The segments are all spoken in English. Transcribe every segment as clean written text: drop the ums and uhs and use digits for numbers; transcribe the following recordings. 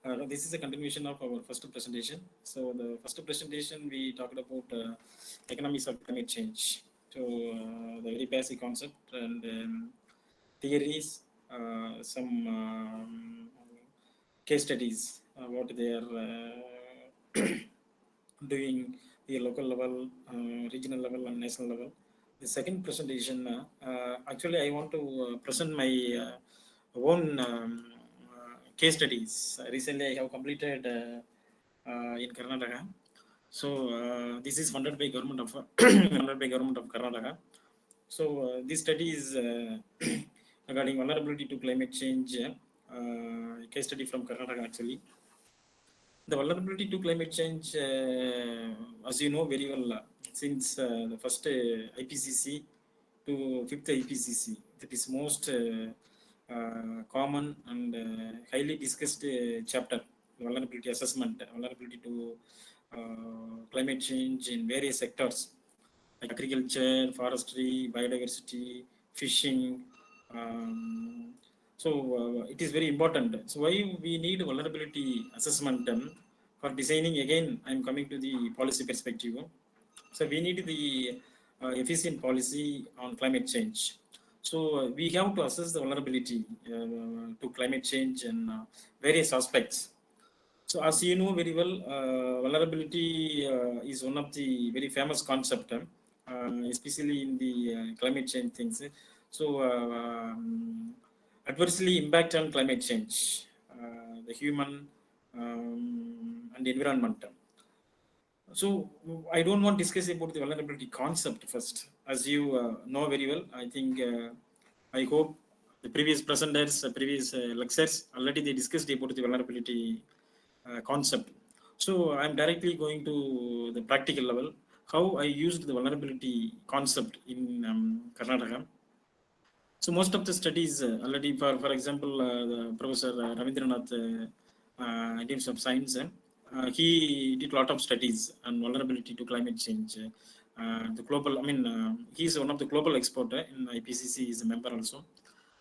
This is a continuation of our first presentation. So the first presentation we talked about economics of climate change. So the very basic concept and theories, some case studies, what they are doing the local level, regional level, and national level. The second presentation, actually, I want to present my own case studies. Recently, I have completed in Karnataka. So this is funded by government of funded by government of Karnataka. So this study is regarding vulnerability to climate change. Case study from Karnataka actually. The vulnerability to climate change, as you know very well, since the first IPCC to fifth IPCC, that is most common and highly discussed chapter, vulnerability assessment, vulnerability to climate change in various sectors like agriculture, forestry, biodiversity, fishing. Um, so it is very important. So why we need vulnerability assessment for designing? Again, I'm coming to the policy perspective. So we need the efficient policy on climate change. So we have to assess the vulnerability to climate change and various aspects. So as you know very well, vulnerability is one of the very famous concept, especially in the climate change things. So adversely impact on climate change, the human and environment. So I don't want to discuss about the vulnerability concept first. As you know very well, I think I hope the previous presenters, previous lectures already they discussed about the vulnerability concept. So I'm directly going to the practical level. How I used the vulnerability concept in Karnataka. So most of the studies already, for example, the Professor Ravindranath, in terms of science, he did a lot of studies on vulnerability to climate change. The global, I mean, he's one of the global expert in IPCC. Is a member also.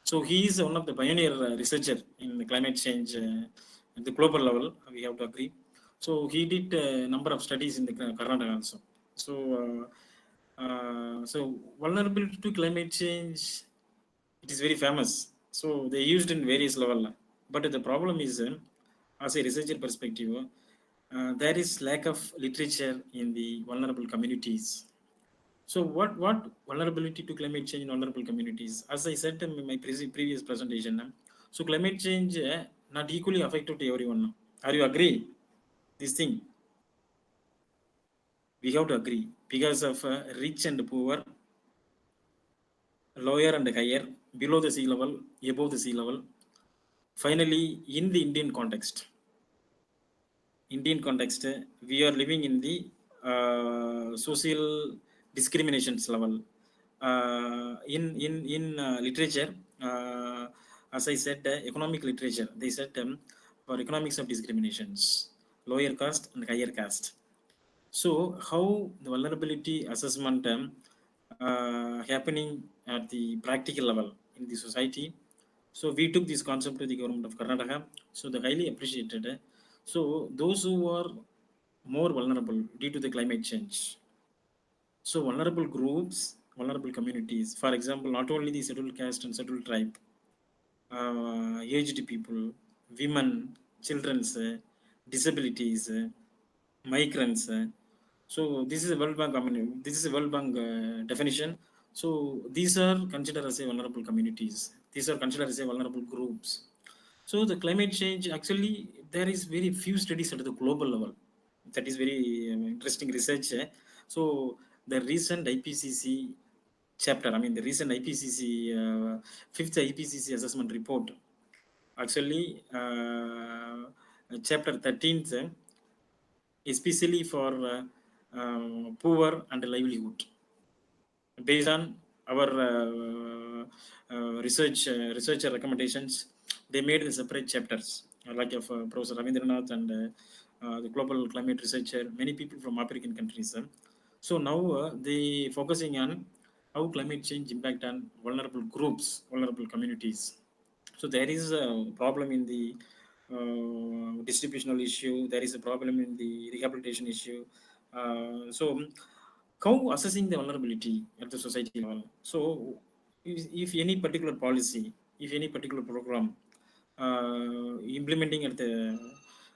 So he is one of the pioneer researcher in the climate change at the global level. We have to agree. So he did a number of studies in the Karnataka also. So vulnerability to climate change, it is very famous. So they used in various level. But the problem is, as a researcher perspective, there is lack of literature in the vulnerable communities. So what vulnerability to climate change in vulnerable communities? As I said in my previous presentation, so climate change not equally affected to everyone. Are you agree? This thing we have to agree because of rich and poor, lower and higher, below the sea level, above the sea level. Finally, in the Indian context, we are living in the social discriminations level. In literature, as I said, economic literature, they said for economics of discriminations, lower caste and higher caste. So how the vulnerability assessment happening at the practical level in the society. So we took this concept to the government of Karnataka. So they highly appreciated. So those who are more vulnerable due to the climate change. So vulnerable groups, vulnerable communities. For example, not only the scheduled caste and scheduled tribe, aged people, women, children's, disabilities, migrants. So this is a World Bank. I mean, this is a World Bank definition. So these are considered as a vulnerable communities. These are considered as a vulnerable groups. So the climate change actually there is very few studies at the global level. That is very interesting research. So the recent IPCC chapter, I mean the recent IPCC fifth IPCC assessment report, actually chapter 13th, especially for poor and livelihood, based on our researcher recommendations, they made the separate chapters like of Professor Ravindranath and the global climate researcher, many people from African countries. So now they focusing on how climate change impact on vulnerable groups, vulnerable communities. So there is a problem in the distributional issue. There is a problem in the rehabilitation issue. So how assessing the vulnerability at the society level? So if any particular policy, if any particular program implementing at the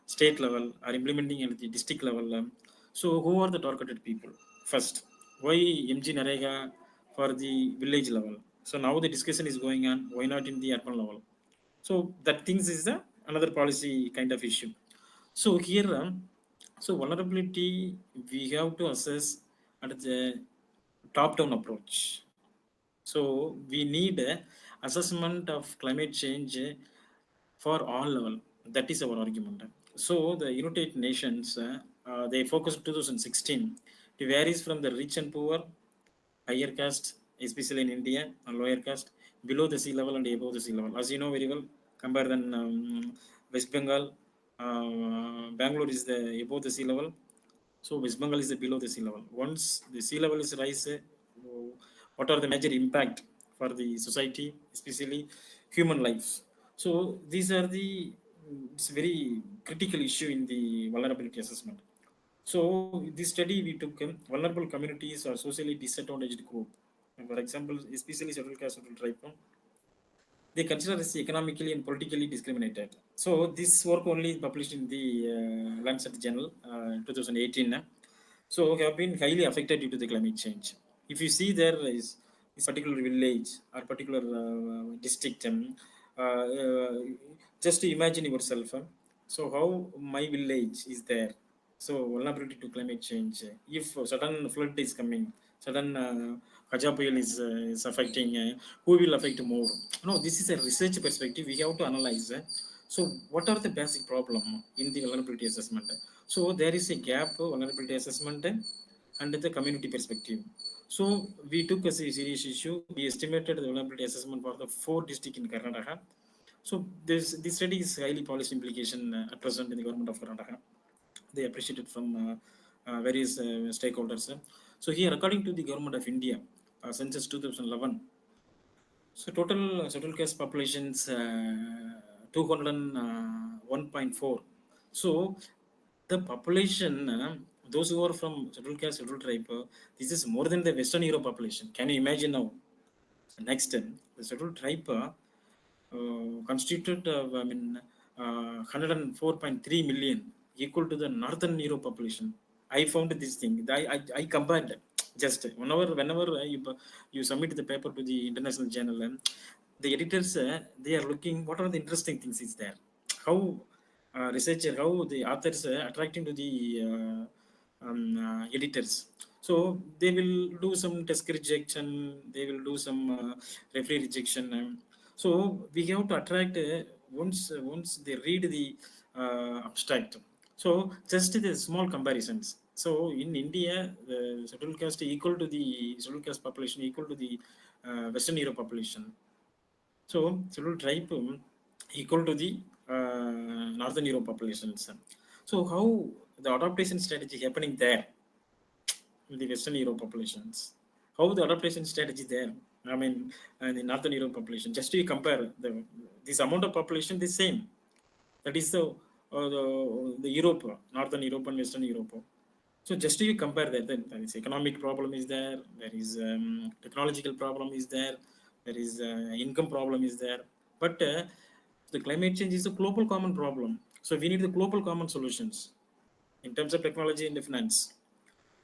state level or implementing at the district level, so who are the targeted people? First, why MG Narega for the village level? So now the discussion is going on. Why not in the urban level? So that things is the another policy kind of issue. So here, so vulnerability we have to assess at the top-down approach. So we need a assessment of climate change for all level. That is our argument. So the United Nations they focused 2016. It varies from the rich and poor, higher caste, especially in India, and lower caste, below the sea level and above the sea level. As you know very well, compare than West Bengal, Bangalore is the above the sea level, so West Bengal is the below the sea level. Once the sea level is rise, what are the major impact for the society, especially human lives? So these are the it's very critical issue in the vulnerability assessment. So this study we took vulnerable communities or socially disadvantaged group. For example, especially scheduled caste, scheduled tribe, they consider as economically and politically discriminated. So this work only published in the Lancet Journal 2018. So have been highly affected due to the climate change. If you see there is this particular village or particular district, just to imagine yourself. So how my village is there. So vulnerability to climate change. If sudden flood is coming, sudden Hajapuyal is affecting, who will affect more? No, this is a research perspective. We have to analyze. So what are the basic problem in the vulnerability assessment? So there is a gap vulnerability assessment and the community perspective. So we took a serious issue. We estimated the vulnerability assessment for the 4 districts in Karnataka. So this study is highly polished implication at present in the government of Karnataka. They appreciate it from various stakeholders. So here, according to the government of India, census 2011, so total scheduled caste populations 201.4. So the population, those who are from scheduled caste, scheduled tribe, this is more than the Western Europe population. Can you imagine now? Next, the scheduled tribe constituted, 104.3 million, equal to the Northern Europe population. I found this thing. I compared just whenever you submit the paper to the international journal, the editors they are looking what are the interesting things is there. How researcher, how the authors attracting to the editors. So they will do some test rejection. They will do some referee rejection. So we have to attract once they read the abstract. So just the small comparisons. So in India, the scheduled caste equal to the scheduled caste population equal to the Western Europe population. So scheduled tribe equal to the Northern Europe populations. So how the adaptation strategy happening there in the Western Europe populations? How the adaptation strategy there? I mean, and the Northern Europe population. Just to compare this amount of population, the same. That is the Europe, Northern Europe and Western Europe. So just to compare that, then there is economic problem is there. There is technological problem is there. There is income problem is there. But the climate change is a global common problem. So we need the global common solutions in terms of technology and finance.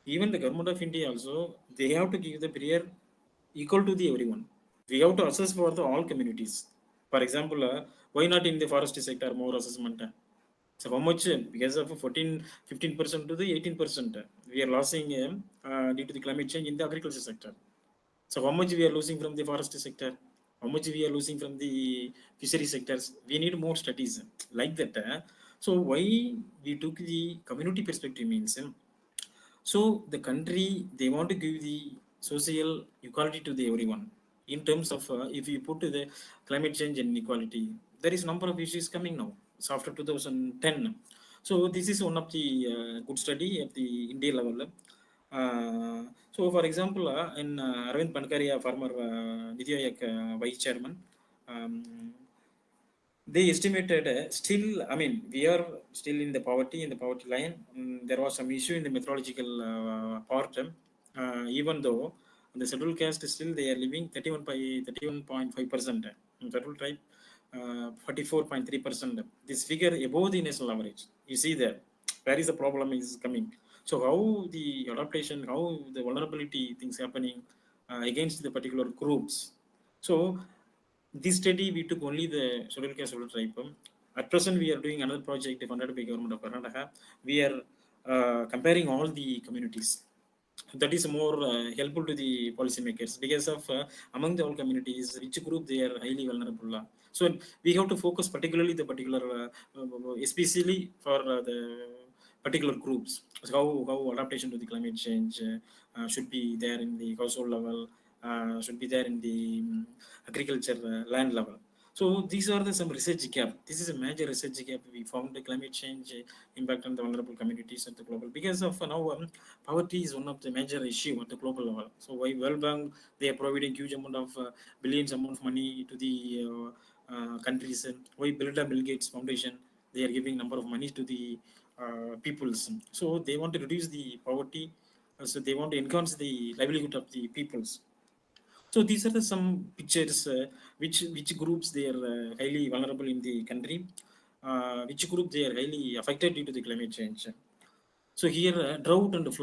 Even the government of India also, they have to give the prayer equal to the everyone. We have to assess for the all communities. For example, why not in the forestry sector more assessment? So how much because of 15% to the 18%, we are losing due to the climate change in the agriculture sector. So how much we are losing from the forestry sector? How much we are losing from the fishery sectors? We need more studies like that. So why we took the community perspective means so the country they want to give the social equality to the everyone in terms of if you put the climate change and inequality, there is number of issues coming now. So after 2010, so this is one of the good study at the India level. So for example, in Arvind Pankaria, former Niti Aayog vice chairman, um, they estimated still, I mean, we are still in the poverty line. There was some issue in the methodological part, even though the scheduled caste still they are living 31.5%, scheduled tribe 44.3%. This figure above the national average. You see there, where is the problem is coming. So how the adaptation, how the vulnerability things happening against the particular groups. So this study we took only the scheduled caste scheduled tribe. At present, we are doing another project funded by government of Karnataka. We are comparing all the communities. That is more helpful to the policymakers because of among the all communities, which group they are highly vulnerable. So we have to focus particularly the particular, especially for the particular groups. So how adaptation to the climate change should be there in the household level, should be there in the agriculture land level. So these are the some research gap. This is a major research gap we found the climate change impact on the vulnerable communities at the global because of now poverty is one of the major issue at the global level. So why World Bank they are providing huge amount of billions amount of money to the countries. Why Bill Gates Foundation they are giving number of money to the peoples. So they want to reduce the poverty. So they want to enhance the livelihood of the peoples. So these are the some pictures which groups they are highly vulnerable in the country, which group they are highly affected due to the climate change. So here, drought and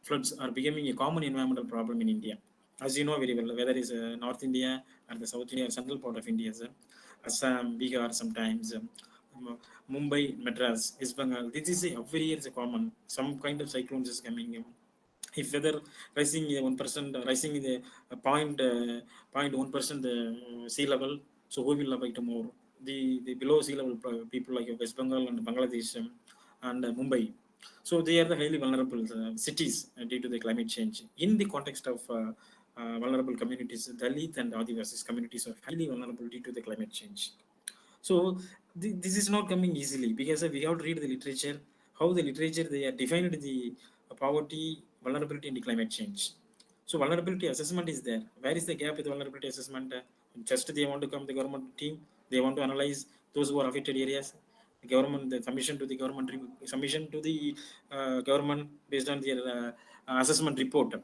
floods are becoming a common environmental problem in India. As you know very well, whether it's North India and the South India, central part of India, Assam, Bihar, sometimes Mumbai, Madras, East Bengal. This is every year is a common. Some kind of cyclones is coming. If weather rising 1%, rising in the 0.1% sea level, so who will affect more? The below sea level people like West Bengal and Bangladesh, and Mumbai. So they are the highly vulnerable cities due to the climate change. In the context of vulnerable communities, Dalit and Adivasis communities are highly vulnerable due to the climate change. So this is not coming easily because we have to read the literature, how the literature they are defined the poverty, vulnerability, and the climate change. So vulnerability assessment is there. Where is the gap with vulnerability assessment? Just they want to come the government team, they want to analyze those who are affected areas. The government, the submission to the government, submission to the government based on their assessment report.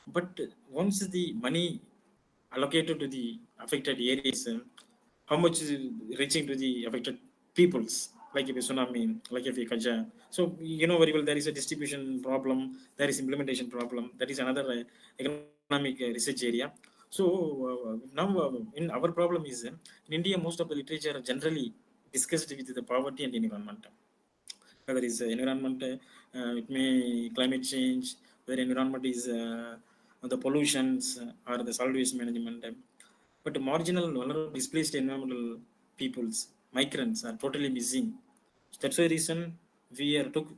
But once the money allocated to the affected areas, how much is reaching to the affected peoples, like if a tsunami, like if a kaja. So you know very well there is a distribution problem, there is implementation problem, that is another economic research area. So now in our problem is in India most of the literature generally discussed with the poverty and environment, whether it's environment, it may climate change, whether environment is the pollutions or the solid waste management. But marginal, vulnerable, displaced environmental peoples, migrants are totally missing. That's why reason we are took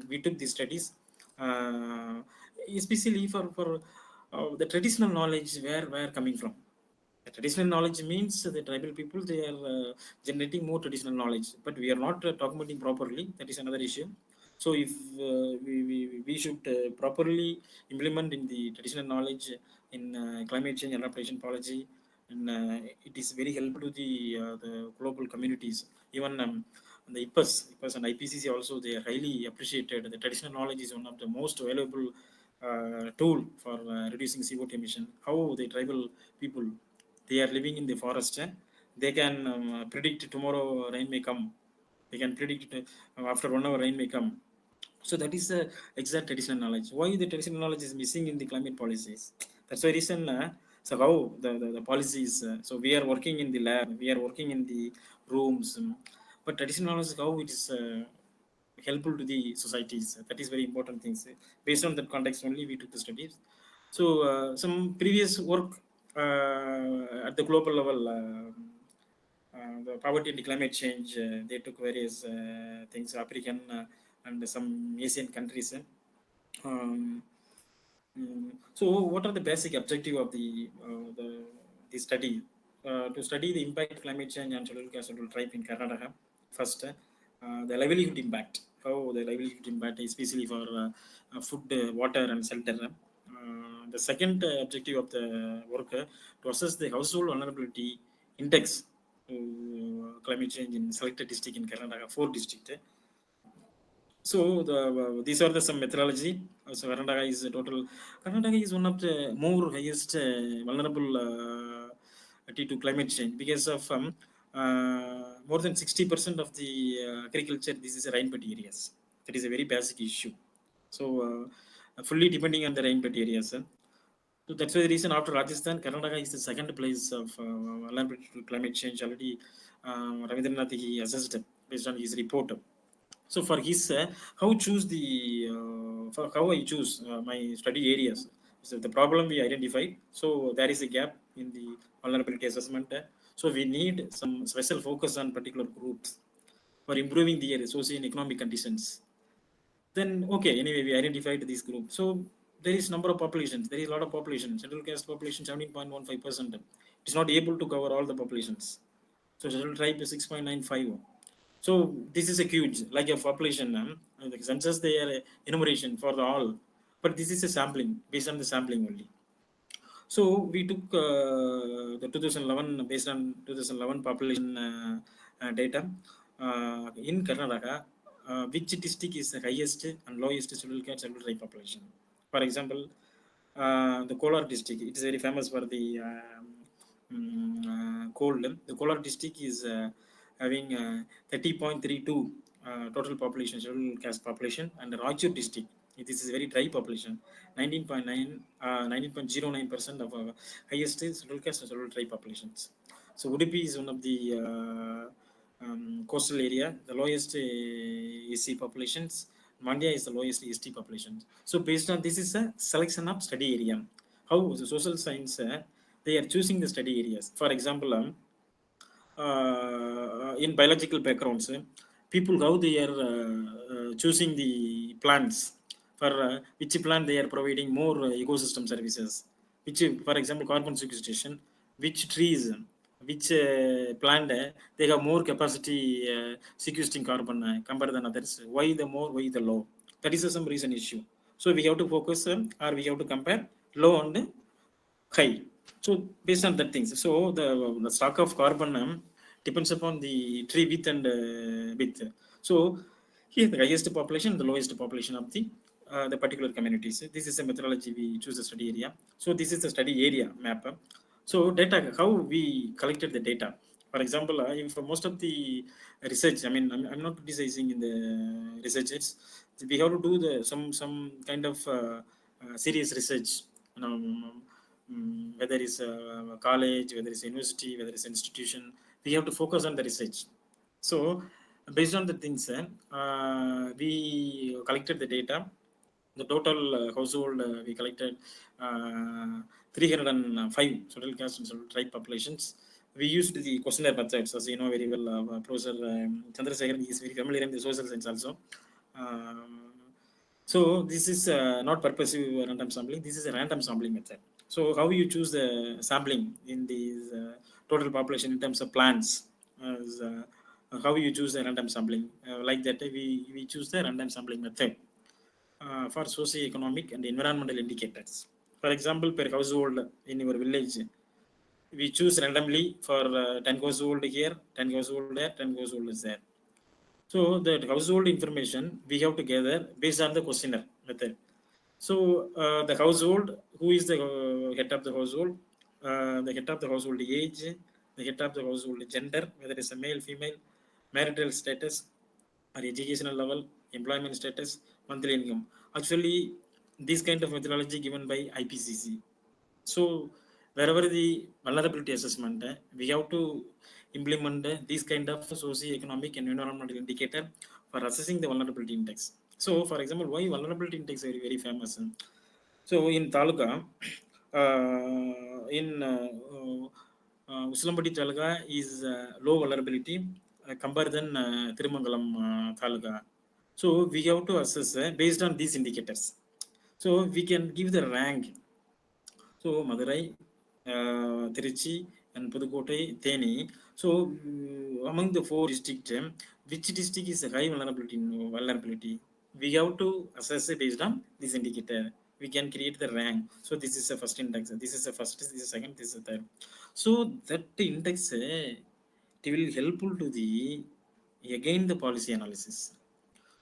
we took these studies, uh, especially for the traditional knowledge where coming from. The traditional knowledge means the tribal people they are generating more traditional knowledge, but we are not documenting properly. That is another issue. So if we should properly implement in the traditional knowledge in climate change adaptation policy, and it is very helpful to the global communities. Even the IPAS and IPCC also they are highly appreciated. The traditional knowledge is one of the most valuable tool for reducing CO2 emission. How the tribal people they are living in the forest, they can predict tomorrow rain may come. They can predict after 1 hour rain may come. So that is the exact traditional knowledge. Why the traditional knowledge is missing in the climate policies? That's why reason. So how the policies? So we are working in the lab, we are working in the rooms, but traditional knowledge how it is helpful to the societies. That is very important things. Based on that context only, we took the studies. So some previous work at the global level, the poverty and the climate change, they took various things, African and some Asian countries. Um, so, what are the basic objective of the study? To study the impact of climate change on scheduled caste scheduled tribe in Karnataka. First, the livelihood impact. How the livelihood impact, especially for food, water, and shelter. The second objective of the work to assess the household vulnerability index. climate change in selected district in Karnataka, 4 districts. So these are the some methodology. So Karnataka is one of the more highest vulnerable to climate change because of more than 60% of the agriculture. This is rainfed areas. That is a very basic issue. So fully depending on the rainfed areas. So that's why the reason after Rajasthan, Karnataka is the second place of vulnerability to climate change. Already, Ravindranath he assessed based on his report. So for his, how choose the for how I choose my study areas. So the problem we identified. So there is a gap in the vulnerability assessment. So we need some special focus on particular groups for improving their socio and economic conditions. Then okay, anyway, we identified this group. So there is number of populations. There is a lot of population. Scheduled caste population 17.15%. It's not able to cover all the populations. So scheduled tribe is 6.95. So this is a huge, like a population. The census they are enumeration for the all, but this is a sampling based on the sampling only. So we took the 2011 based on 2011 population data in Karnataka. Which district is the highest and lowest scheduled caste scheduled tribe population? For example, the Kolar district. It is very famous for the cold. The Kolar district is having 30.32 total population, scheduled caste population, and the Rajur district. This is a very dry population, 19.9, 19.09% of highest scheduled caste and scheduled tribe populations. So Udupi is one of the coastal area, the lowest AC populations. Mandya is the lowest ST population. So based on this is a selection of study area. How the social science they are choosing the study areas. For example, in biological backgrounds, people how they are choosing the plants for which plant they are providing more ecosystem services. Which, for example, carbon sequestration, which trees, which plant they have more capacity sequestering carbon compared than others. Why the more? Why the low? That is some reason issue. So we have to focus or we have to compare low and high. So based on that things, so the stock of carbon depends upon the tree width and width. So here the highest population, the lowest population of the particular communities. This is a methodology we choose a study area. So this is the study area map. So data, how we collected the data. For example, if most of the research, I mean, I'm not criticizing in the researchers. We have to do the some kind of serious research. You know, whether it's a college, whether it's a university, whether it's an institution, we have to focus on the research. So based on the things, we collected the data. The total household we collected 305 scheduled caste and scheduled tribe populations. We used the questionnaire methods, as you know very well. Professor Chandrasekharan is very familiar in the social science also. So this is not purposive random sampling. This is a random sampling method. So how you choose the sampling in these total population in terms of plants? As, how you choose the random sampling? Like that, we choose the random sampling method for socio-economic and environmental indicators. For example, per household in your village, we choose randomly for 10 household here, 10 household there, 10 household is there. So that household information we have to gather based on the questionnaire method. So the household, who is the head of the household, the head of the household age, the head of the household gender, whether it's a male, female, marital status, or educational level, employment status, monthly income. Actually, this kind of methodology given by IPCC. So wherever the vulnerability assessment, we have to implement these kind of socio-economic and environmental indicator for assessing the vulnerability index. So for example, why vulnerability index is very, very famous? So in Taluka, in Uslambadi Taluka is low vulnerability compared than Tirumangalam Taluka. So we have to assess based on these indicators. So we can give the rank. So Madurai, Trichy, and Pudukkottai, Theni. So among the 4 districts, which district is a high vulnerability? Vulnerability. We have to assess it based on this indicator. We can create the rank. So this is the first index. This is the first. This is the second. This is the third. So that index it will helpful to the again the policy analysis.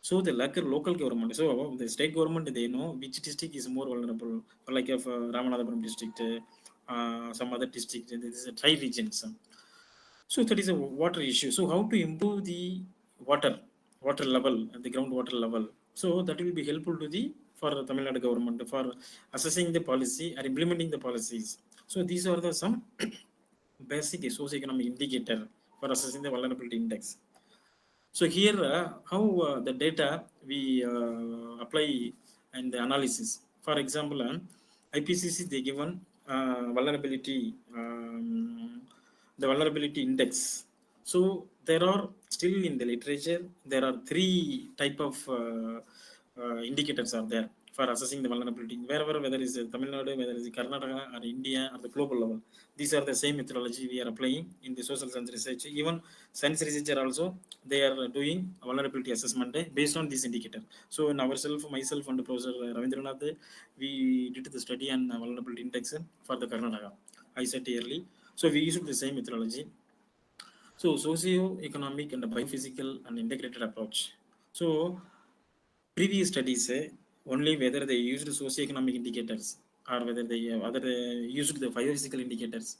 So the local government, so the state government, they know which district is more vulnerable. Like if Ramanathapuram district, some other district, this is a tri regions. So that is a water issue. So how to improve the water water level at the groundwater level? So that will be helpful to the for Tamil Nadu government for assessing the policy or implementing the policies. So these are the some basic socioeconomic indicator for assessing the vulnerability index. So here, how the data we apply and the analysis. For example, IPCC they given the vulnerability index. So there are still in the literature there are three type of indicators are there for assessing the vulnerability wherever, whether it's Tamil Nadu, whether it's Karnataka or India or the global level. These are the same methodology we are applying in the social science research. Even science researcher also they are doing vulnerability assessment based on this indicator. So in ourselves, myself and Professor Ravindranath, we did the study on vulnerability index for the Karnataka. I said early. So we used the same methodology. So socio-economic and biophysical and integrated approach. So previous studies only whether they used socio-economic indicators or whether they other used the biophysical indicators.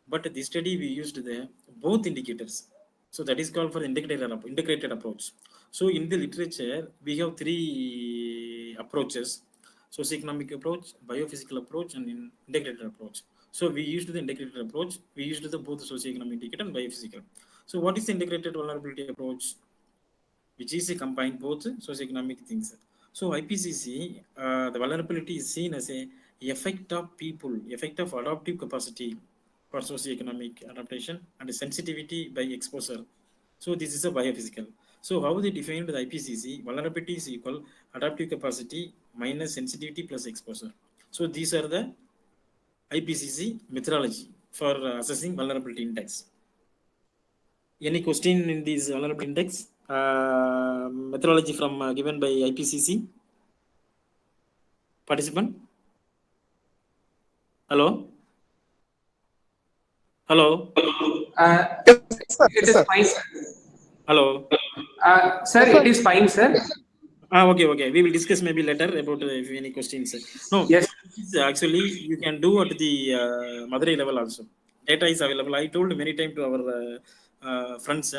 But this study we used the both indicators. So that is called for the integrated approach. So in the literature we have three approaches: socioeconomic approach, biophysical approach, and integrated approach. So we used the integrated approach. We used the both socioeconomic indicator and biophysical. So what is the integrated vulnerability approach? Which is a combine both socioeconomic things. So IPCC, the vulnerability is seen as a effect of people, effect of adaptive capacity for socioeconomic adaptation and sensitivity by exposure. So this is a biophysical. So how they defined the IPCC, vulnerability is equal adaptive capacity minus sensitivity plus exposure. So these are the IPCC methodology for assessing vulnerability index. Any question in this vulnerability index methodology from given by IPCC? Participant? Hello? Hello? It is fine, sir. Hello? Sir, it is fine, sir. Okay, okay. We will discuss maybe later about if any questions. No, Yes. actually, you can do at the Madurai level also. Data is available. I told many times to our friends.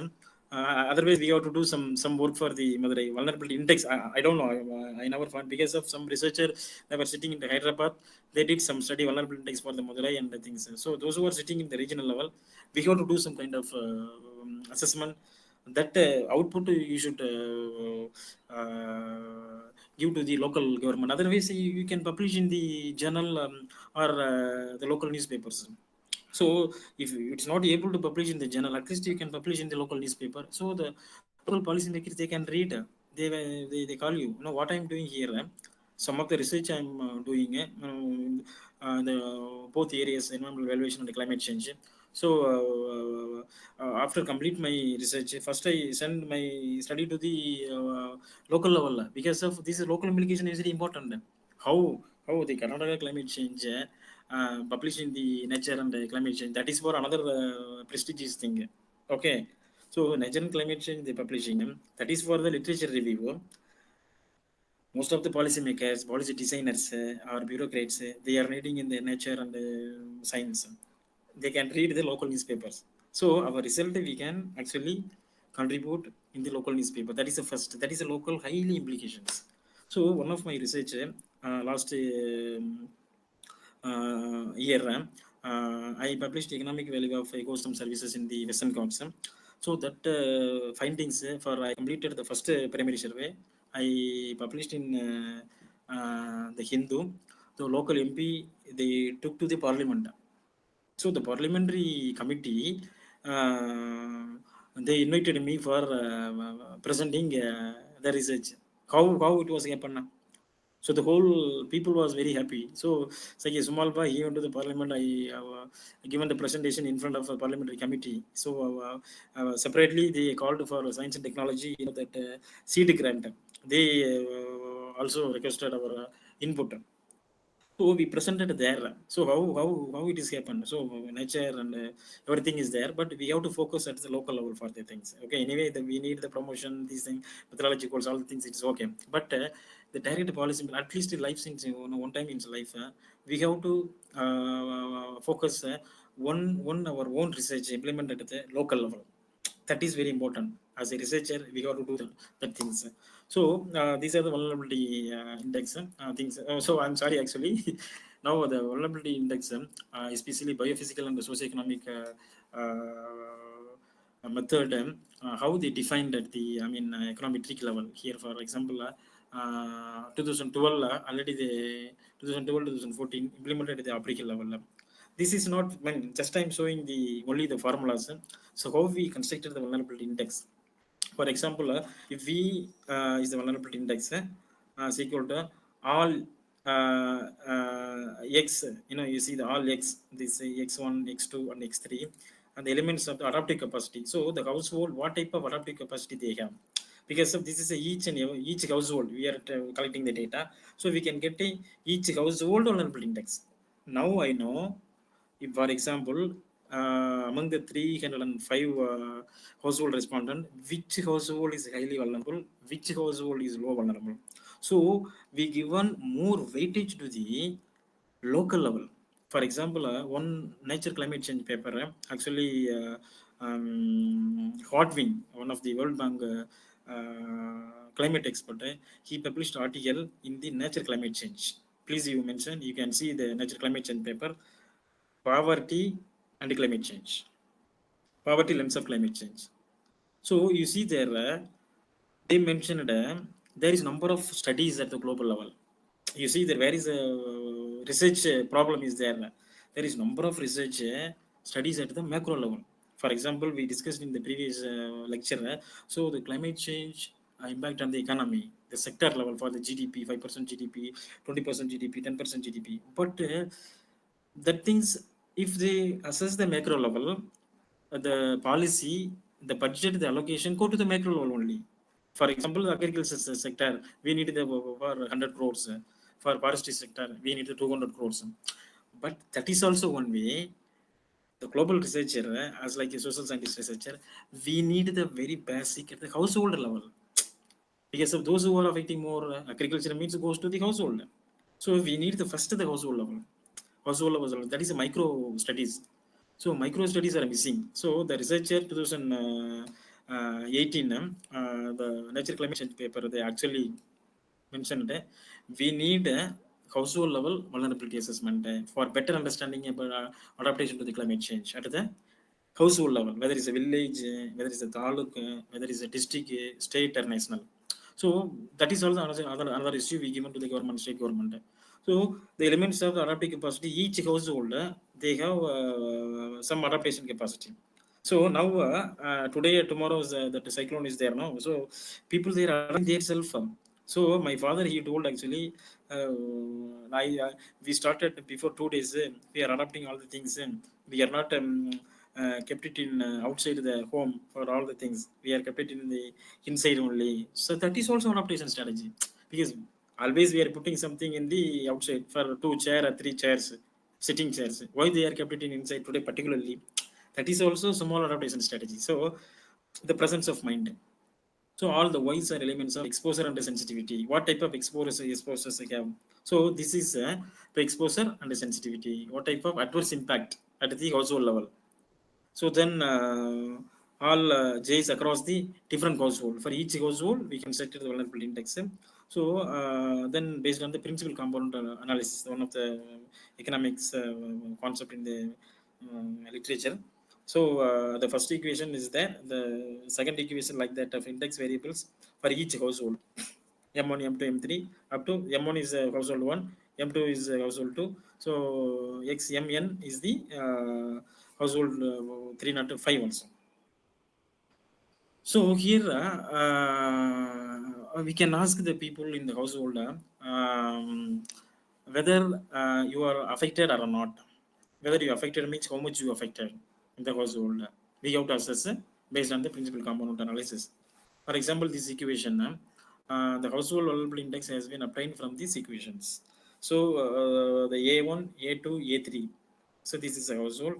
Otherwise, we have to do some work for the Madurai vulnerability index. I don't know. I never found because of some researcher they were sitting in the Hyderabad. They did some study vulnerability index for the Madurai and the things. So those who are sitting in the regional level, we have to do some kind of assessment. That output you should give to the local government. Otherwise, you can publish in the journal or the local newspapers. So if it's not able to publish in the journal, at least you can publish in the local newspaper. So the local policymakers they can read. They call you. You know what I'm doing here. Some of the research I'm doing the both areas environmental evaluation and climate change. So after complete my research, first I send my study to the local level because of this local implication is very important. How the Karnataka climate change published in the nature and climate change, that is for another prestigious thing. Okay, so nature and climate change they publishing that is for the literature review. Most of the policymakers, policy designers or bureaucrats they are reading in the nature and science. They can read the local newspapers. So our result we can actually contribute in the local newspaper. That is the first. That is a local highly implications. So one of my research last year, I published economic value of ecosystem services in the Western Ghats. So that findings for I completed the first primary survey. I published in the Hindu. The local MP they took to the parliament. So the parliamentary committee they invited me for presenting the research. How it was happened. So the whole people was very happy. So like a small boy, he went to the parliament. I given the presentation in front of a parliamentary committee. So separately they called for science and technology. You know that seed grant. They also requested our input. So we presented there. So how it is happened? So nature and everything is there, but we have to focus at the local level for the things. Okay, anyway, we need the promotion, these things, methodology goals, all the things. It's okay, but the direct policy, at least in life, since one time in life, we have to focus one our own research implemented at the local level. That is very important. As a researcher, we have to do that things. So these are the vulnerability index things. So I'm sorry, actually. Now the vulnerability index, especially biophysical and the socioeconomic method, how they defined at the econometric level. Here, for example, 2012, already the 2012 2014 implemented at the optical level. This is not, I mean, just I'm showing the only the formulas. So how we constructed the vulnerability index. For example, if we is the vulnerability index is equal to all x, you see the all x, this x1, x2, and x3, and the elements of the adaptive capacity. So the household, what type of adaptive capacity they have, because of this is each and each household we are collecting the data, so we can get each household vulnerability index. Now I know, if for example, among the 305 household respondent, which household is highly vulnerable, which household is low vulnerable. So we given more weightage to the local level. For example, one nature climate change paper, actually, Hotwin, one of the World Bank climate expert, he published article in the nature climate change. Please, you mention, you can see the nature climate change paper, poverty and climate change, poverty lens of climate change. So you see there, they mentioned there is number of studies at the global level. You see there, where is a research problem is there. There is number of research studies at the macro level. For example, we discussed in the previous lecture, so the climate change impact on the economy, the sector level for the GDP, 5% GDP, 20% GDP, 10% GDP. But that things, if they assess the macro level, the policy, the budget, the allocation go to the macro level only. For example, the agriculture sector, we need the for 100 crores. For forestry sector, we need the 200 crores. But that is also one way. The global researcher, as like a social scientist researcher, we need the very basic at the household level. Because of those who are affecting more, agriculture means goes to the household. So we need the first the household level. Household level, that is a micro studies. So micro studies are missing. So the researcher 2018, the nature climate change paper, they actually mentioned we need a household level vulnerability assessment for better understanding about adaptation to the climate change at the household level, whether it's a village, whether it's a taluk, whether it's a district, state, or national. So that is also another issue we given to the government, state government. So the elements of the adaptive capacity, each household they have some adaptation capacity. So now today, tomorrow that cyclone is there now. So people they are adapting themselves. So my father, he told actually, we started before 2 days. We are adapting all the things. We are not kept it in outside the home for all the things. We are kept it in the inside only. So that is also adaptation strategy, because always we are putting something in the outside for 2 chair or 3 chairs, sitting chairs. Why they are kept it in inside today particularly? That is also small adaptation strategy. So the presence of mind. So all the whys are elements of exposure and sensitivity. What type of exposures I have? So this is the exposure and the sensitivity. What type of adverse impact at the household level? So then all J's across the different household. For each household, we can set the vulnerability index. So then based on the principal component analysis, one of the economics concept in the literature. So the first equation is there. The second equation like that of index variables for each household. M1, M2, M3, up to M1 is household 1, M2 is household 2. So XMN is the household 305 also. So here we can ask the people in the household whether you are affected or not. Whether you affected means how much you affected in the household. We have to assess based on the principal component analysis. For example, this equation, the household vulnerability index has been obtained from these equations. So the A1, A2, A3. So this is a household.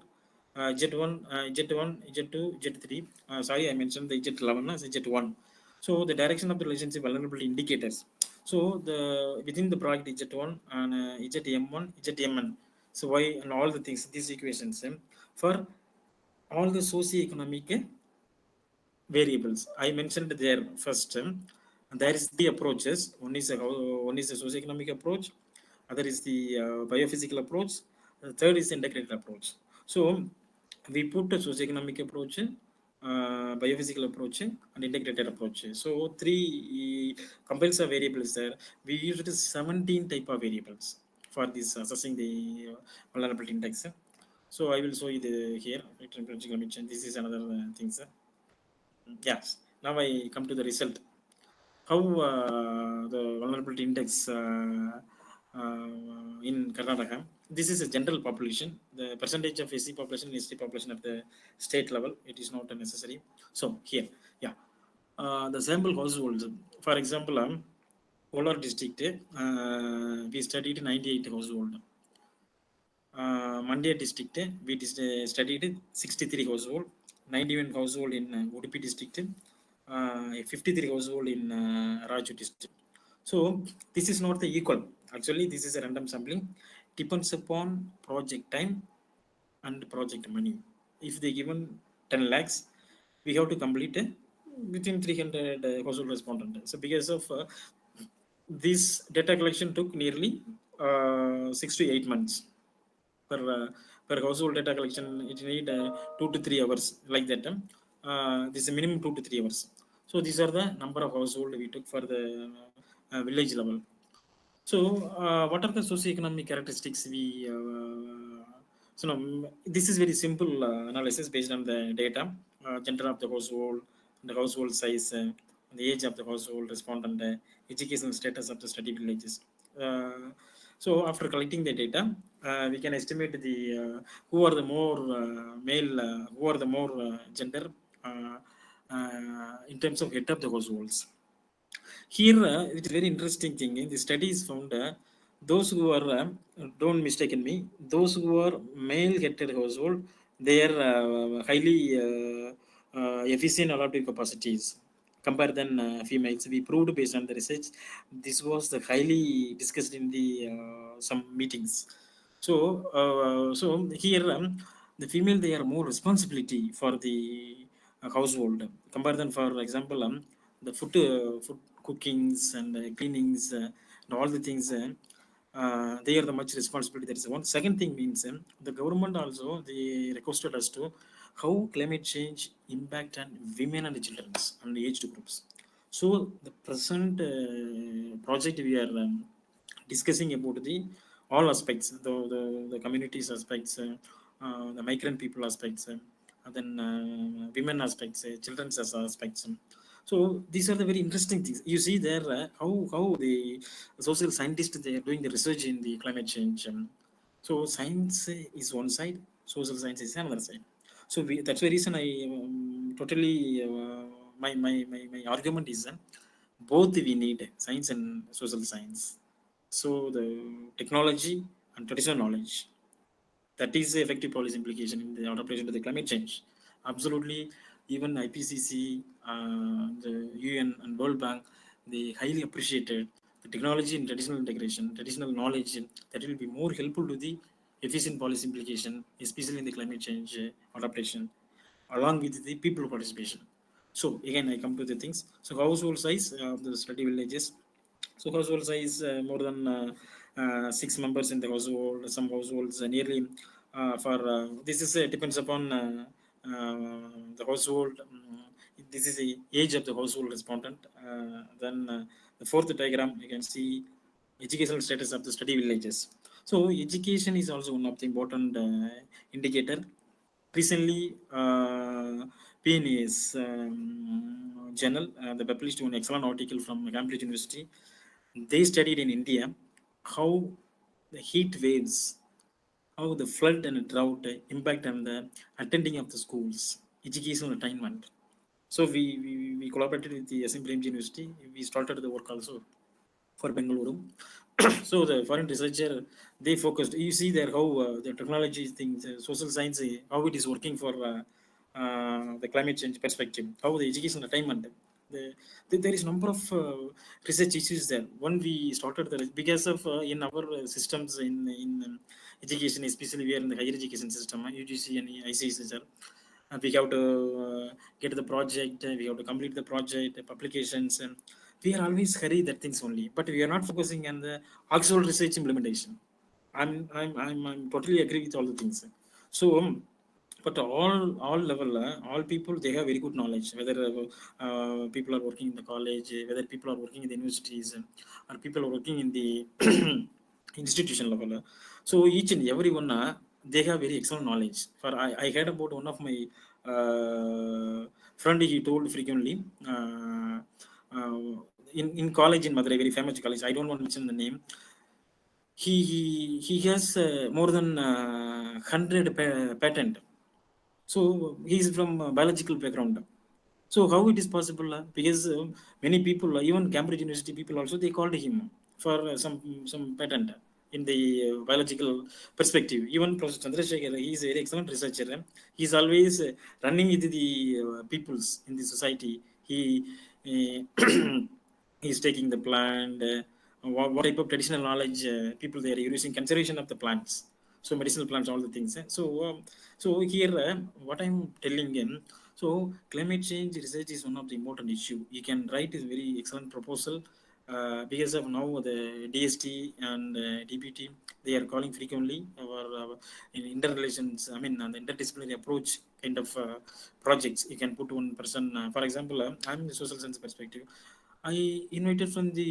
Z1, Z1, Z2, Z3. Sorry, I mentioned the Z11 as Z1. So the direction of the relationship vulnerability indicators. So the within the product Z1 and ZM1, ZMN. So why and all the things, these equations for all the socio-economic variables. I mentioned there first. There is three approaches. One is the socioeconomic approach. Other is the biophysical approach. The third is the integrated approach. So we put a socioeconomic approach, biophysical approach, and integrated approach. So three compiles of variables there. We used 17 type of variables for this assessing the vulnerability index. So I will show you the here. This is another thing, sir. Yes. Now I come to the result. How the vulnerability index in Karnataka. This is a general population. The percentage of SC population and ST population at the state level, it is not necessary. So here, yeah, the sample households. For example, Kolar district, we studied 98 household. Mandya district, we studied 63 household, 91 household in Udupi district, 53 household in Raju district. So this is not the equal. Actually, this is a random sampling. Depends upon project time and project money. If they given 10 lakhs, we have to complete within 300 household respondent. So because of this data collection took nearly 6 to 8 months per household data collection. It need 2 to 3 hours like that. This is a minimum 2 to 3 hours. So these are the number of household we took for the village level. So what are the socioeconomic characteristics we so now, this is very simple analysis based on the data, gender of the household, the household size, the age of the household respondent, educational status of the study villages. So after collecting the data, we can estimate the who are the more male, who are the more gender in terms of head of the households. Here, it's very interesting thing. The studies found those who are, don't mistaken me, those who are male-headed household, they are highly efficient adaptive capacities compared than females. We proved based on the research. This was the highly discussed in the some meetings. So here the female, they are more responsibility for the household compared than, for example, the food cookings and cleanings and all the things. They are the much responsibility. That is one. Second thing means the government also they requested us to how climate change impact on women and children and the aged groups. So the present project we are discussing about the all aspects, the communities aspects, the migrant people aspects, and then women aspects, children's aspects. So these are the very interesting things. You see there how the social scientists they are doing the research in the climate change. So science is one side, social science is another side. So that's the reason I totally my argument is both we need science and social science. So the technology and traditional knowledge, that is the effective policy implication in the adaptation to the climate change. Absolutely, even IPCC, the UN and World Bank, they highly appreciated the technology and traditional integration, traditional knowledge that will be more helpful to the efficient policy implication, especially in the climate change adaptation, along with the people participation. So again, I come to the things. So household size of the study villages. So household size more than 6 members in the household. Some households nearly for this is depends upon the household. This is the age of the household respondent. Then the fourth diagram you can see educational status of the study villages. So education is also one of the important indicator. Recently, PNAS journal, they published an excellent article from Cambridge University. They studied in India how the heat waves, how the flood and drought impact on the attending of the schools, educational attainment. So we collaborated with the SM University. We started the work also. for Bengaluru. So the foreign researcher, they focused. You see there how the technology things, social science, how it is working for the climate change perspective, how the education attainment. There is number of research issues there. When we started the because of in our systems in education, especially we are in the higher education system, UGC and ICSR, we have to get the project, we have to complete the project, publications. We are always hurry that things only, but we are not focusing on the actual research implementation. I'm totally agree with all the things. So but all level, all people, they have very good knowledge, whether people are working in the college, whether people are working in the universities, or people are working in the institution level. So each and everyone, they have very excellent knowledge. For I heard about one of my friend, he told frequently, uh, in college in Madurai, very famous college, I don't want to mention the name. He has more than 100 patent. So he's from biological background. So how it is possible? Because many people, even Cambridge University people also, they called him for some patent in the biological perspective. Even Professor Chandrasekhar, he is a very excellent researcher. He is always running with the peoples in the society. Uh, he is taking the plant. What type of traditional knowledge people they are using, conservation of the plants, so medicinal plants, all the things. So here, what I'm telling him, so climate change research is one of the important issue. You can write a very excellent proposal, because of now the DST and DBT, they are calling frequently in interrelations. I mean, the interdisciplinary approach kind of projects. You can put one person. For example, I'm in the social science perspective. I invited from the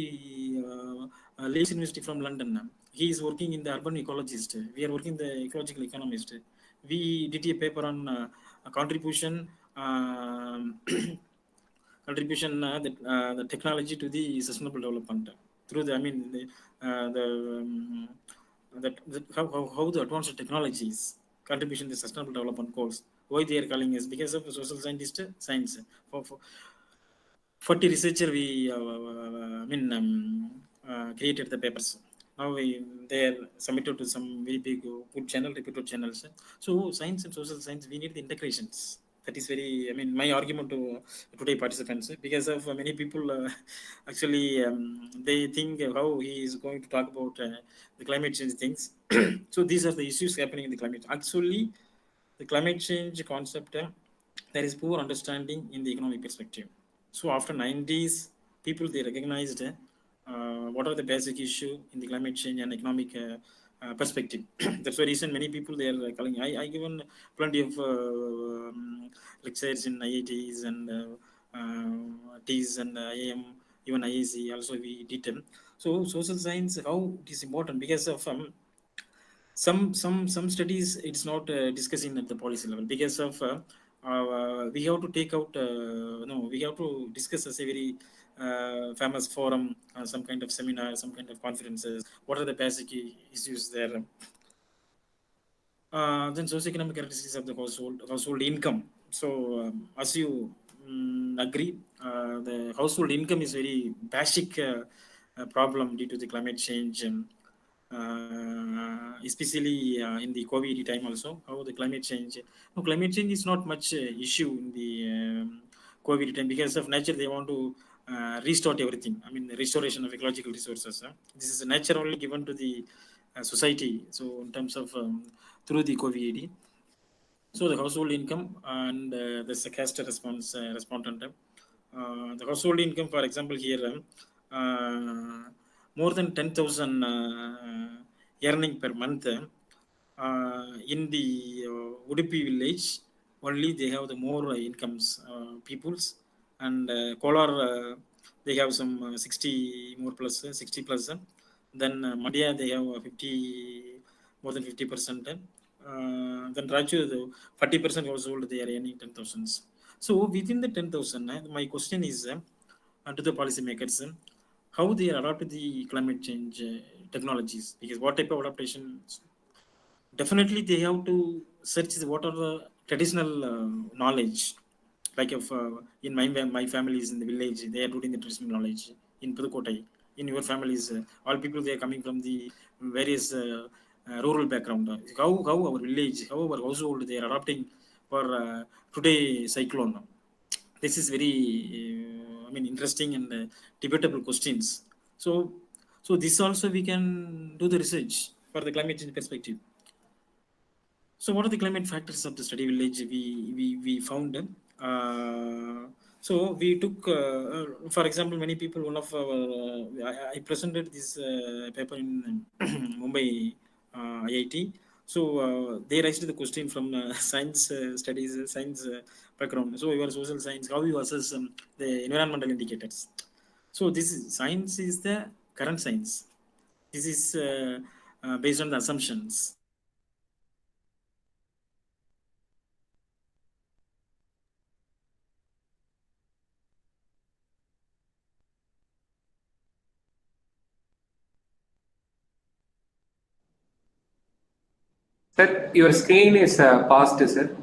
Leeds University from London. He is working in the urban ecologist. We are working the ecological economist. We did a paper on a contribution, contribution the technology to the sustainable development through the, I mean, how the advanced technologies contribution to sustainable development goals. Why they are calling us? Because of social scientist science. For 40 researcher we I mean created the papers. Now they are submitted to some very big good channel, reputed channels. So science and social science, we need the integrations. That is very, I mean, my argument to today participants, because of many people actually they think how he is going to talk about the climate change things. So these are the issues happening in the climate. Actually, the climate change concept, there is poor understanding in the economic perspective. So after 90s, people, they recognized what are the basic issue in the climate change and economic perspective. That's the reason many people, they are calling. I given plenty of lectures in IITs and Ts and IAM, even IAC. Also we did them. So social science, how it is important, because of some studies, it's not discussing at the policy level, because of we have to take out no, we have to discuss as a very famous forum, some kind of seminar, some kind of conferences, what are the basic issues there. Then socioeconomic characteristics of the household income. So as you agree, the household income is very basic problem due to the climate change. Especially in the COVID time also, how the climate change. No, climate change is not much issue in the COVID time, because of nature. They want to restart everything. I mean, the restoration of ecological resources. This is nature only given to the society. So in terms of through the COVID. So the household income and the caste respondent. The household income, for example, here more than 10,000 earning per month in the Udupi village. Only they have the more incomes peoples, and Kolar, they have some 60 more plus 60 plus. Then Madhya, they have 50, more than 50%. Then Raju, the 40% household, they are earning 10,000. So within the 10,000, my question is to the policymakers, how they adapt the climate change technologies, because what type of adaptation. Definitely they have to search what are the traditional knowledge, like if in my family is in the village, they are doing the traditional knowledge in Pudukkottai. in your families, all people they are coming from the various rural background. How our village, how our household they are adopting for today cyclone. This is very, I mean, interesting and debatable questions. So, so this also we can do the research for the climate change perspective. So, what are the climate factors of the study village we found? So, we took, for example, many people, one of our, I presented this paper in Mumbai IIT. So, they raised the question from science studies, science background. So, your social science, how you assess the environmental indicators. So, this is, science is the current science. This is based on the assumptions. Sir, your screen is paused, sir.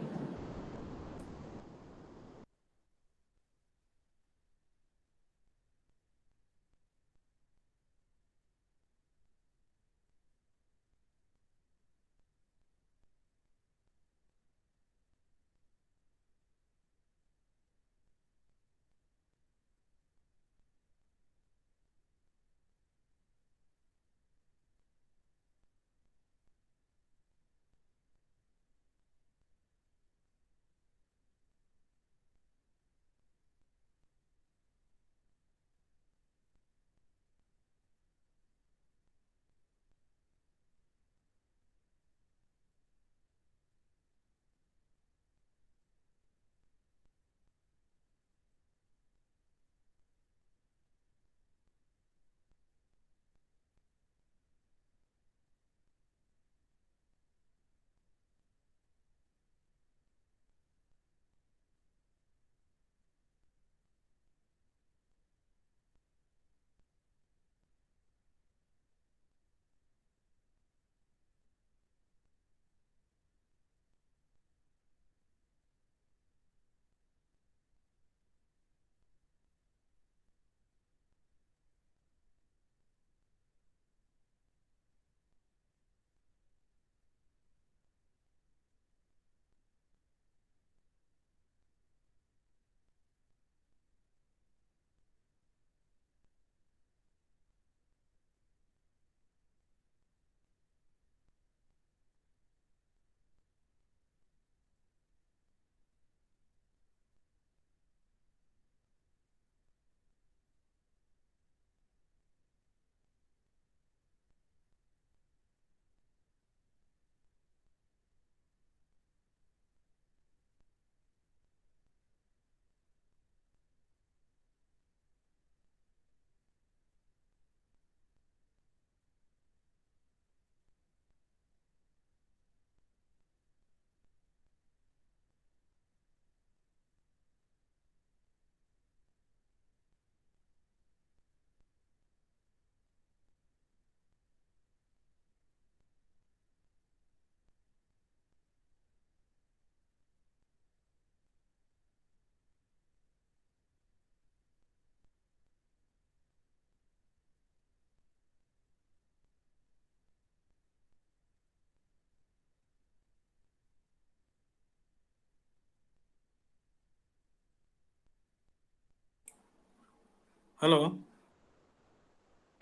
Hello.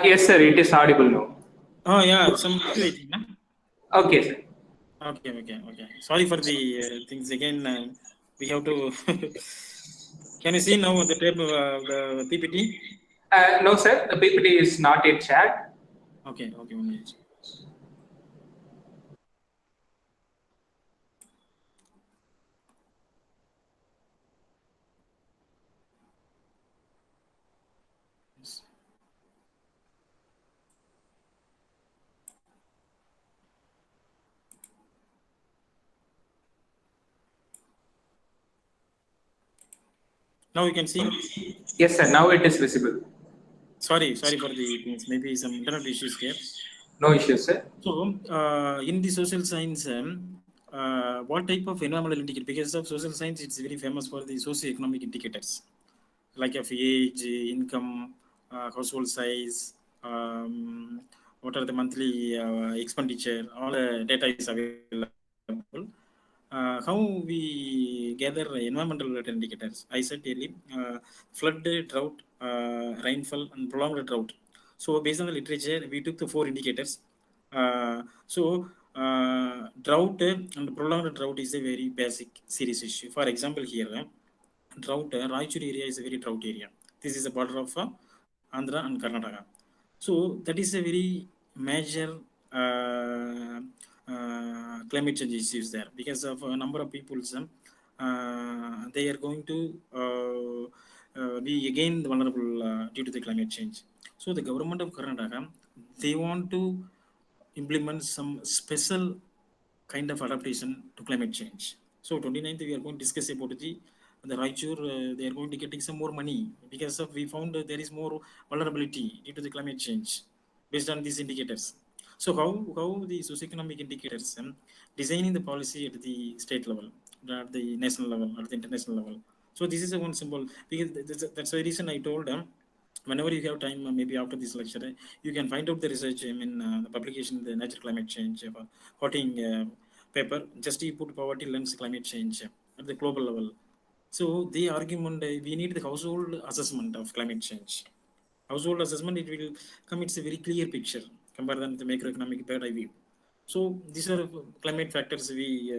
Yes, sir, it is audible now. Oh yeah, some waiting. Huh? Okay, sir. Okay. Sorry for the things again. We have to. Can you see now the table, the PPT? No, sir, the PPT is not yet shared. Okay. 1 minute. Yes. Now you can see. Yes, sir, now it is visible. Sorry for the things. Maybe some internet issues here. No issues, sir. So, in the social science, what type of environmental indicator? Because of social science, it's very famous for the socio-economic indicators, like of age, income, household size, what are the monthly expenditure, all the data is available. How we gather environmental related indicators? I said earlier, flood, drought, rainfall, and prolonged drought. So based on the literature, we took the four indicators. So drought and prolonged drought is a very basic serious issue. For example, here drought, Raichur area is a very drought area. This is a border of Andhra and Karnataka. So that is a very major climate change issues there because of a number of people. They are going to be again vulnerable due to the climate change. So the government of Karnataka, they want to implement some special kind of adaptation to climate change. So 29th we are going to discuss about the Raichur. They are going to getting some more money because of we found there is more vulnerability due to the climate change based on these indicators. So how the socioeconomic indicators designing the policy at the state level, at the national level, at the international level. So this is a one symbol because that's the reason I told them. Whenever you have time, maybe after this lecture, you can find out the research. I mean, the publication, the nature climate change, hotting paper. Just you put poverty lens climate change at the global level. So the argument we need the household assessment of climate change. Household assessment, it will come. It's a very clear picture compared than the macroeconomic bad I view. So these are climate factors we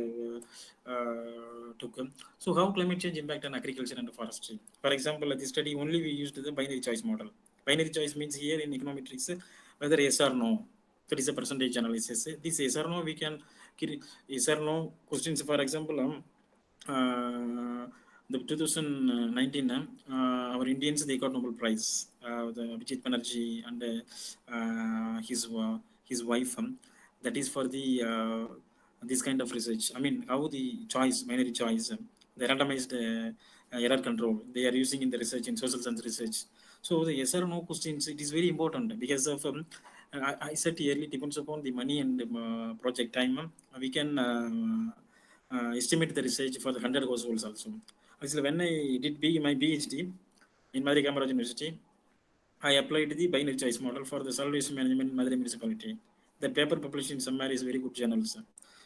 took. So how climate change impact on agriculture and forestry? For example, at the study only we used the binary choice model. Binary choice means here in econometrics whether yes or no. That is a percentage analysis. This yes or no we can yes or no questions. For example, the 2019 our Indians they got Nobel Prize. The Vijit Banerjee and his wife. That is for the this kind of research. I mean, how the choice, binary choice, the randomized error control they are using in the research in social science research. So the yes or no questions it is very important because of I said earlier depends upon the money and project time. We can estimate the research for the 100 households also. Actually, when I did my PhD in Madurai Kamaraj University, I applied the binary choice model for the solid waste management in Madurai municipality. The paper published in Samar is very good journals.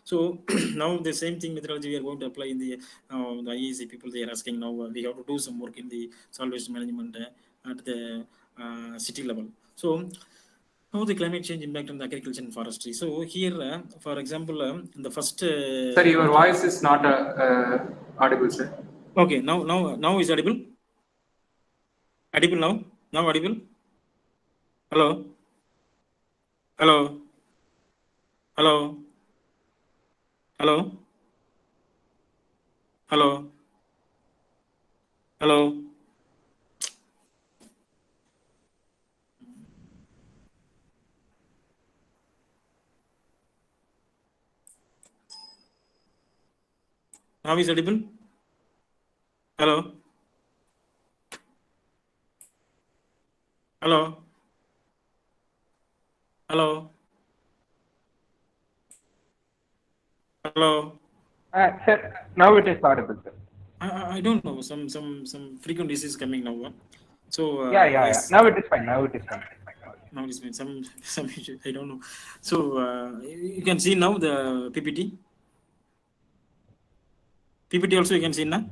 So now the same thing methodology we are going to apply in the IEC people. They are asking now we have to do some work in the solid waste management at the city level. So how the climate change impact on the agriculture and forestry. So here, for example, the first. Sir, your voice is not audible, sir. Okay, now is audible. Audible now. Now audible. Hello. Hello. Hello. Hello. Hello. Hello. Now is audible. Hello. Hello. Hello. Hello. Sir, now it is audible, sir. I don't know. Some frequent disease coming now. So Yeah. yes. Now it is fine. Now it is fine. Now it's been some issue. I don't know. So you can see now the PPT. PPT also you can see now.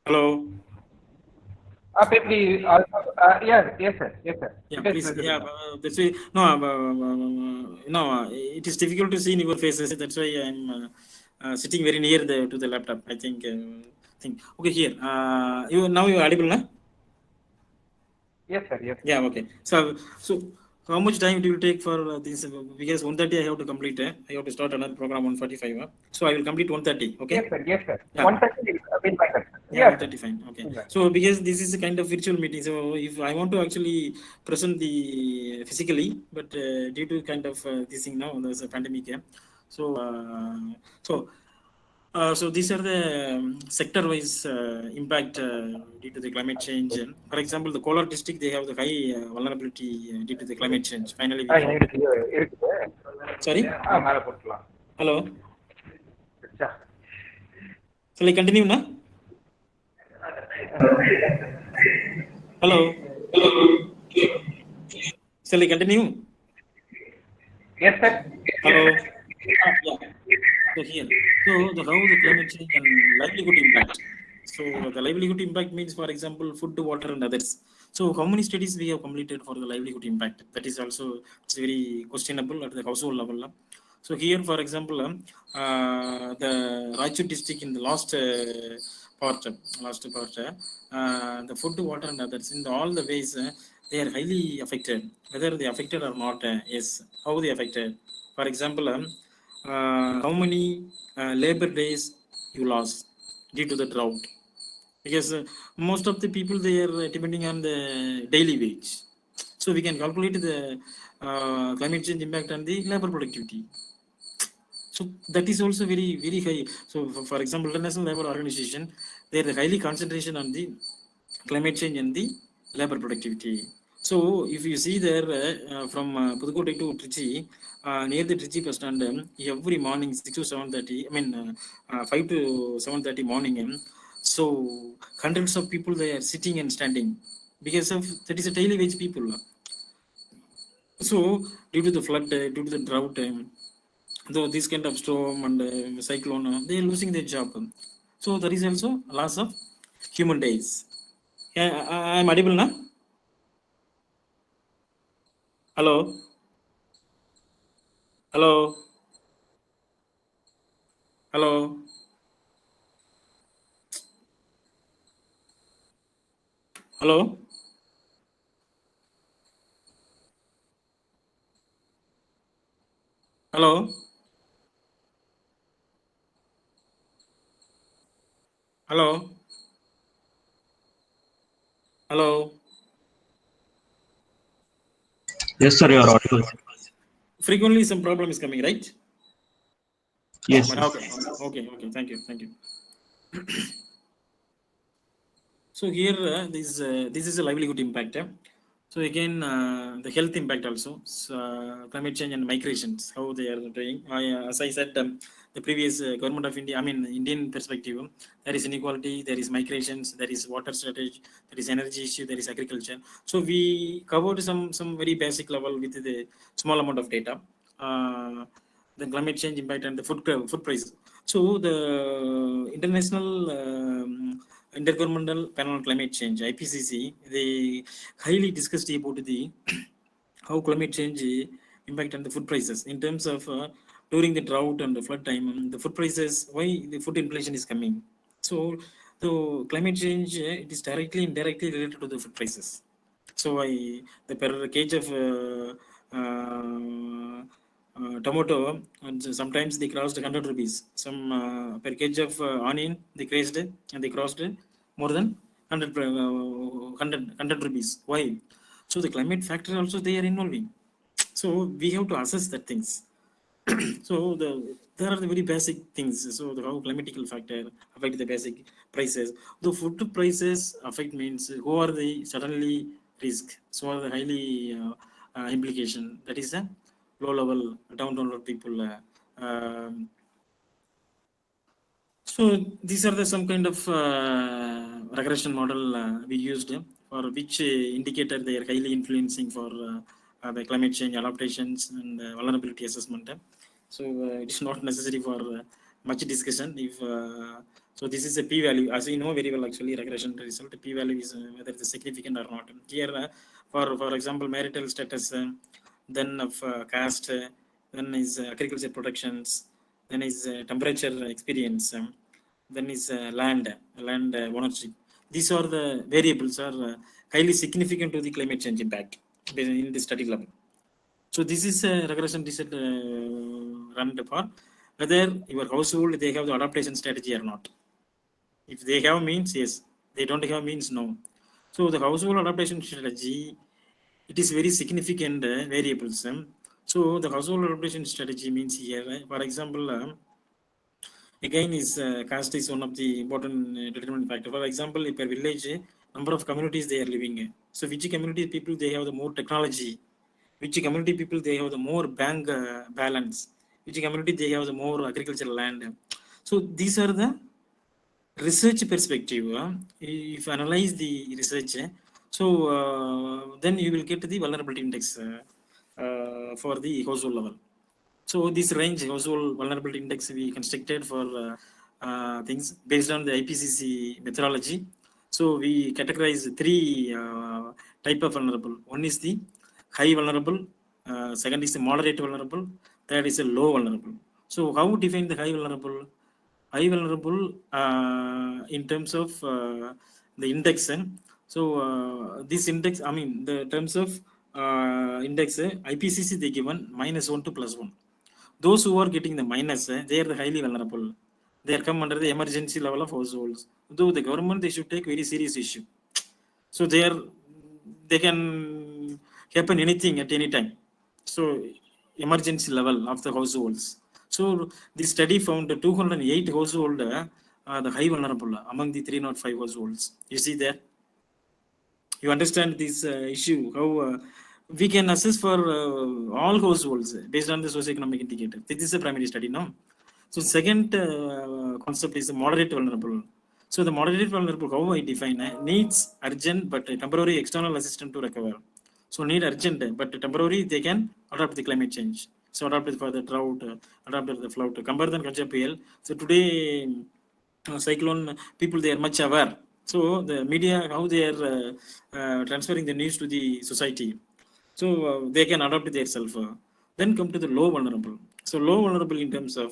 Hello. Please, yes, sir. Yeah, It is please. visible Yeah, now. that's why. No, it is difficult to see in your faces. That's why I'm sitting very near to the laptop. I think. Okay, here. You now you audible, na? Yes, sir. Yes. Yeah. Okay. So how much time it will take for this? Because 1:30 I have to complete. I have to start another program 1:45. So I will complete 1:30. Okay. Yes, sir. Yeah. 130 will be fine, sir. Yeah, Yes, 1:30 fine. Okay. sir. So because this is a kind of virtual meeting, so if I want to actually present the physically, but due to kind of this thing now, there's a pandemic. Yeah. So so these are the sector-wise impact due to the climate change. For example, the Kolar district they have the high vulnerability due to the climate change. Finally, we found. இருக்குது. Sorry. மேல போட்டுலாம். Hello. Shall I continue now? Hello. Shall I continue? Yes, sir. Hello. Yeah. So here, so how the climate change and livelihood impact. So the livelihood impact means, for example, food, water, and others. So how many studies we have completed for the livelihood impact? That is also, it's very questionable at the household level. So here, for example, the Raichur district in the last part, the food, water, and others in all the ways, they are highly affected. Whether they affected or not, yes, how they affected. For example, how many labor days you lost due to the drought? Because most of the people, they are depending on the daily wage, so we can calculate the climate change impact on the labor productivity. So that is also very very high. So for example, International Labour Organization, they are highly concentration on the climate change and the labor productivity. So if you see there, from Pudukkottai to Trichy, near the Trichy bus stand, every morning 6 to 7:30, I mean 5 to 7:30 morning, so hundreds of people, they are sitting and standing because of that is a daily wage people. So due to the flood, due to the drought, though this kind of storm and cyclone, they are losing their job. So there is also loss of human days. Yeah, I'm audible now. Hello, hello, hello, hello, hello, hello, hello. Yes, sir, you are audible. Frequently, some problem is coming, right? Yes, Okay, yes. okay. Thank you. So here, this is a livelihood impact. So again, the health impact also. So, climate change and migrations, how they are doing. As I said, the previous government of India, I mean Indian perspective, there is inequality, there is migrations, there is water shortage, there is energy issue, there is agriculture. So we covered some very basic level with the small amount of data. The climate change impact and the food prices. So the international Intergovernmental Panel on Climate Change (IPCC), they highly discussed about the how climate change impact on the food prices in terms of during the drought and the flood time, the food prices, why the food inflation is coming. So the climate change, it is directly indirectly related to the food prices. So the per kg of tomato, and sometimes they crossed 100 rupees. Some per kg of onion, they crossed and they crossed more than 100, 100 rupees. Why? So the climate factor also they are involving. So we have to assess that things. So there are the very basic things. So the how climatical factor affect the basic prices. The food prices affect means who are the suddenly risk. So are the highly implication. That is a low level, down level people. So these are the some kind of regression model we used for which indicator they are highly influencing for the climate change adaptations and vulnerability assessment. So it is not necessary for much discussion. If so, this is a p-value, as you know very well. Actually, regression result p-value is whether it is significant or not. Here, for example, marital status, then of caste, then is agriculture protections, then is temperature experience, then is land ownership. These are the variables are highly significant to the climate change impact in the study level. So this is a regression result run for whether your household they have the adaptation strategy or not. If they have means yes, they don't have means no. So the household adaptation strategy, it is very significant variables. So the household adaptation strategy means here, for example, again is caste is one of the important determinant factor. For example, if a village, number of communities they are living. So which community people they have the more technology, which community people they have the more bank balance, which community they have the more agricultural land. So these are the research perspective. If you analyze the research, So then you will get the vulnerability index for the household level. So this range household vulnerability index we constructed for things based on the IPCC methodology. So we categorize three type of vulnerable. One is the high vulnerable, second is the moderate vulnerable, third is a low vulnerable. So how to define the high vulnerable? High vulnerable in terms of the index. So this index, I mean the terms of index IPCC they given -1 to +1. Those who are getting the minus, they are the highly vulnerable. They are come under the emergency level of households. Though the government they should take very serious issue. So they can happen anything at any time. So emergency level of the households. So the study found 208 household the high vulnerable among the 305 households. You see there. You understand this issue how we can assess for all households based on the socioeconomic indicator. This is a primary study, no? So second concept is moderate vulnerable. So the moderate vulnerable, how I define needs urgent but temporary external assistance to recover. So need urgent but temporary they can adapt the climate change. So adapt for the drought, adapt to the flood. Compare than Kanchapil. So today cyclone people they are much aware. So the media how they are transferring the news to the society. So they can adapt themselves. Then come to the low vulnerable. So low vulnerable in terms of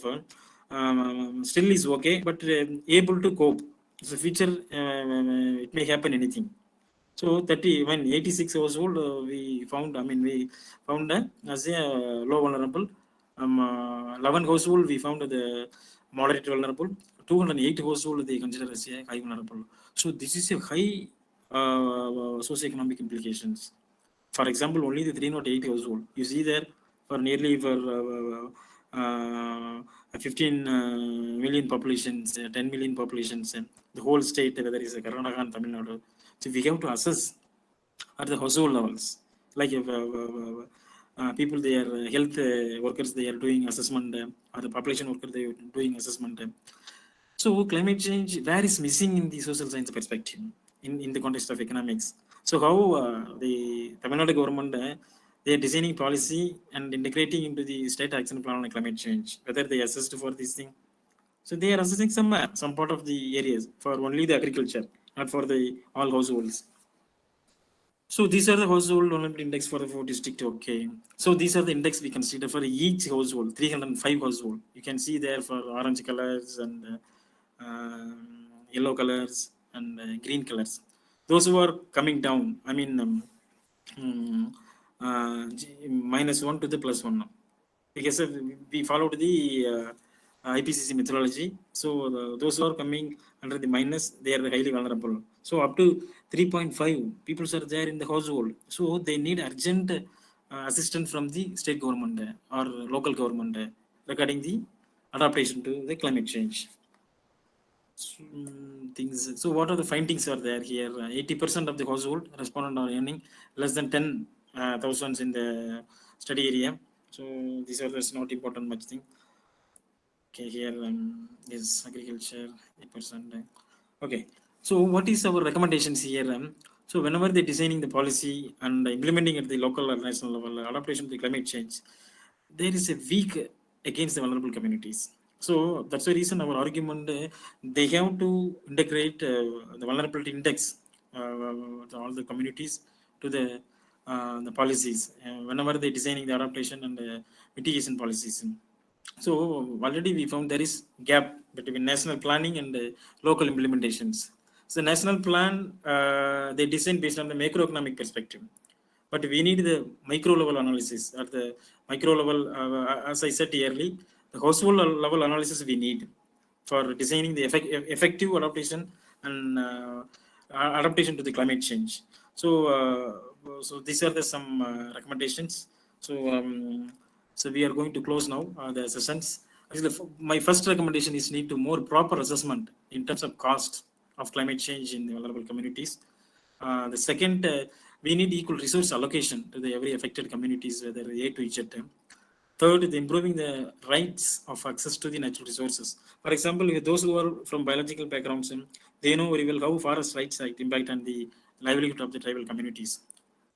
still is okay, but able to cope. So future it may happen anything. So 30 when 86 years old we found. I mean we found as a low vulnerable. 11 household we found the moderate vulnerable. 208 household they consider as a high vulnerable. So this is a high socioeconomic implications. For example, only the 308 household. You see there for nearly for 15 million populations, 10 million populations, the whole state, whether it's Karnataka and Tamil Nadu. So we have to assess at the household levels. Like if people, they are health workers, they are doing assessment, or the population worker, they are doing assessment. So climate change, where is missing in the social science perspective in the context of economics? So how the Tamil Nadu government they are designing policy and integrating into the state action plan on climate change, whether they assessed for this thing. So they are assessing some part of the areas for only the agriculture, not for the all households. So these are the household vulnerability index for the 4 district. Okay. So these are the index we consider for each household, 305 household. You can see there for orange colors and yellow colors and green colors. Those who are coming down, I mean -1 to the +1 now. Because we followed the IPCC methodology. So those who are coming under the minus, they are highly vulnerable. So up to 3.5 people are there in the household. So they need urgent assistance from the state government or local government regarding the adaptation to the climate change. Things. So what are the findings are there here? 80% of the household respondent are earning less than 10,000 in the study area. So these are just not important much thing. Okay, here is agriculture 8%. Okay, so what is our recommendations here? So whenever they're designing the policy and implementing at the local or national level, adaptation to the climate change, there is a weak against the vulnerable communities. So that's the reason our argument they have to integrate the vulnerability index all the communities to the policies whenever they're designing the adaptation and mitigation policies. So already we found there is gap between national planning and local implementations. So national plan they design based on the macroeconomic perspective, but we need the micro level analysis at the micro level. As I said earlier, the household level analysis we need for designing the effective adaptation and adaptation to the climate change. So so these are the some recommendations. So so we are going to close now the sessions. Actually, my first recommendation is need to more proper assessment in terms of cost of climate change in the vulnerable communities. The second, we need equal resource allocation to the every affected communities, whether A to Z. Third, the improving the rights of access to the natural resources. For example, those who are from biological backgrounds, they know very well how forest rights act impact on the livelihood of the tribal communities.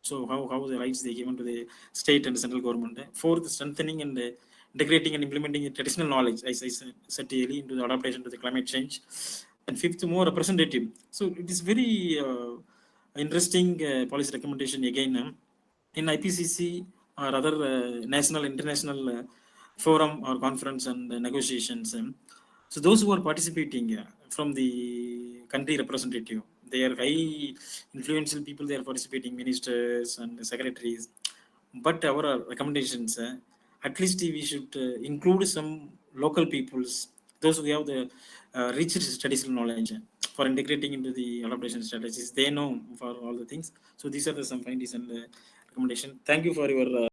So how the rights they given to the state and central government. Fourth, strengthening and integrating and implementing the traditional knowledge, as I said earlier, into the adaptation to the climate change. And fifth, more representative. So it is very interesting policy recommendation again in IPCC or other national, international forum or conference and negotiations. So those who are participating from the country representative, they are high influential people. They are participating, ministers and secretaries. But our recommendations, at least we should include some local peoples, those who have the rich traditional knowledge for integrating into the adaptation strategies. They know for all the things. So these are the some findings and recommendation. Thank you for your